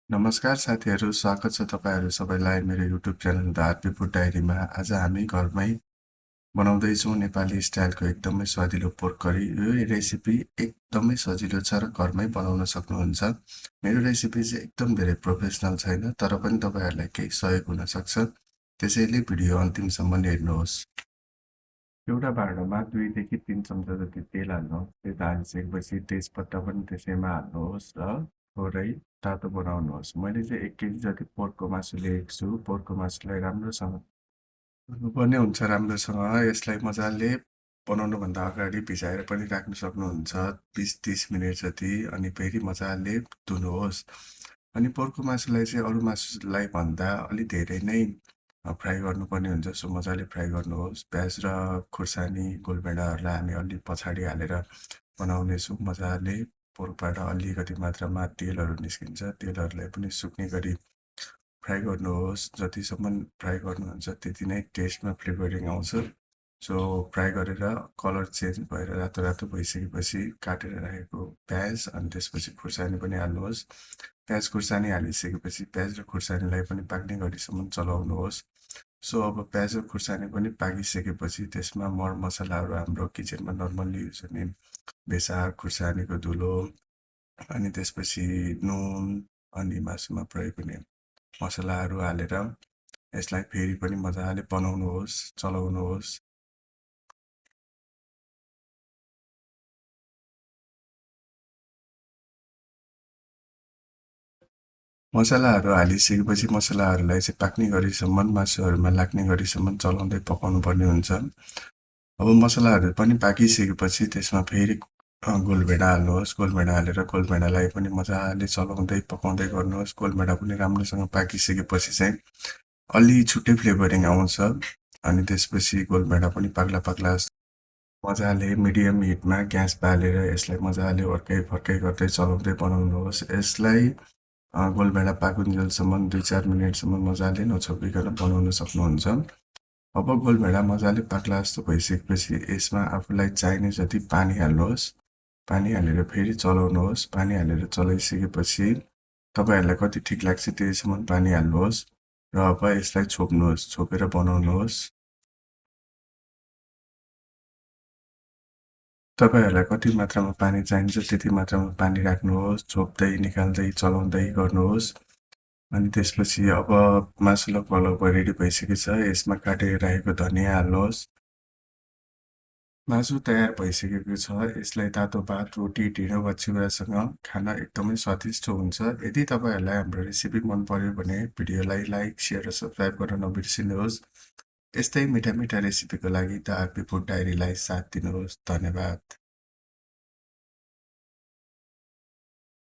नमस्कार साथीहरू, स्वागत छ तपाईँहरू सबैलाई मेरो YouTube channel the RP food डायरीमा। आज हामी घरमै बनाउँदैछौँ नेपाली स्टाइलको एकदमै स्वादिलो पोर्क करी। यो रेसिपी एकदमै सजिलो छ र घरमै बनाउन सक्नुहुन्छ। मेरो रेसिपी चाहिँ एकदम धेरै प्रोफेसनल छैन, तर पनि तपाईँहरूलाई केही सहयोग हुन सक्छ। त्यसैले भिडियो अन्तिमसम्म हेर्नुहोस्। एउटा भाँडोमा 2 देखि 3 चम्चा जति तेल हाल्नुहोस्। तेल हालिसकेपछि तेजपत्ता पनि त्यसैमा हाल्नुहोस् र थोरै तातो बनाउनुहोस्। मैले चाहिँ 1 केजी जति पोर्कको मासु लिएको छु। पोर्कको मासुलाई राम्रोसँग धुनुपर्ने हुन्छ। राम्रोसँग यसलाई मजाले बनाउनुभन्दा अगाडि भिजाएर पनि राख्न सक्नुहुन्छ 20-30 मिनट जति, अनि फेरि मजाले धुनुहोस्। अनि पोर्कको मासुलाई चाहिँ अरू मासुलाई भन्दा अलि धेरै नै फ्राई गर्नुपर्ने हुन्छ। सो मजाले फ्राई गर्नुहोस्। प्याज र खुर्सानी गोलभेडाहरूलाई हामी अलि पछाडि हालेर बनाउनेछौँ। मजाले पोर्कबाट अलिकति मात्रामा तेलहरू निस्किन्छ। तेलहरूलाई पनि सुक्ने गरी फ्राई गर्नुहोस्। जतिसम्म फ्राई गर्नुहुन्छ त्यति नै टेस्टमा फ्लेभरिङ आउँछ। सो फ्राई गरेर कलर चेन्ज भएर रातो रातो भइसकेपछि काटेर राखेको प्याज अनि त्यसपछि खुर्सानी पनि हाल्नुहोस्। प्याज खुर्सानी हालिसकेपछि प्याज र खुर्सानीलाई पनि पाक्ने गरीसम्म चलाउनुहोस्। सो अब प्याज र खुर्सानी पनि पाकिसकेपछि त्यसमा मरमसलाहरू हाम्रो किचनमा नर्मल्ली युज हुने बेसार, खुर्सानीको धुलो, अनि त्यसपछि नुन, अनि मासुमा प्रयोग हुने मसलाहरू हालेर यसलाई फेरि पनि मजाले बनाउनुहोस्, चलाउनुहोस्। मसलाहरू हालिसकेपछि मसलाहरूलाई चाहिँ पाक्ने गरीसम्म, मासुहरूमा लाग्ने गरीसम्म चलाउँदै पकाउनु पर्ने हुन्छ। अब मसलाहरू पनि पाकिसकेपछि त्यसमा फेरि गोलभेडा हाल्नुहोस्। गोलभेडा हालेर गोलभेडालाई पनि मजाले चलाउँदै पकाउँदै गर्नुहोस्। गोलभेडा पनि राम्रोसँग पाकिसकेपछि चाहिँ अलि छुट्टै फ्लेभरिङ आउँछ। अनि त्यसपछि गोलभेडा पनि पाक्ला पाक्ला मजाले मिडियम हिटमा ग्यास बालेर यसलाई मजाले फर्काइ गर्दै चलाउँदै बनाउनुहोस्। यसलाई गोलभेडा पाकुन्जेलसम्म 2-4 मिनटसम्म मजाले नछोपिकन बनाउन सक्नुहुन्छ। अब गोलभेडा मजाले पाक्ला जस्तो भइसकेपछि यसमा आफूलाई चाहिने जति पानी हाल्नुहोस्। पानी हालेर फेरि चलाउनुहोस्। पानी हालेर चलाइसकेपछि तपाईँहरूलाई कति ठिक लाग्छ त्यतिसम्म पानी हाल्नुहोस् र अब यसलाई छोप्नुहोस्। छोपेर बनाउनुहोस्। तपाईँहरूलाई कति मात्रामा पानी चाहिन्छ त्यति मात्रामा पानी राख्नुहोस्। छोप्दै निकाल्दै चलाउँदै गर्नुहोस्। अनि त्यसपछि अब मासु लगभग रेडी भइसकेको छ। यसमा काटेर राखेको धनियाँ हाल्नुहोस्। मासु तयार भइसकेको छ। यसलाई तातो भात, रोटी, ढिँडो वा चिउरासँग खान एकदमै स्वादिष्ट हुन्छ। यदि तपाईँहरूलाई हाम्रो रेसिपी मन पर्यो भने भिडियोलाई लाइक, सेयर र सब्सक्राइब गर्न नबिर्सिनुहोस्। यस्तै मिठा मिठा रेसिपीको लागि द आरपी फुड डायरीलाई साथ दिनुहोस्। धन्यवाद।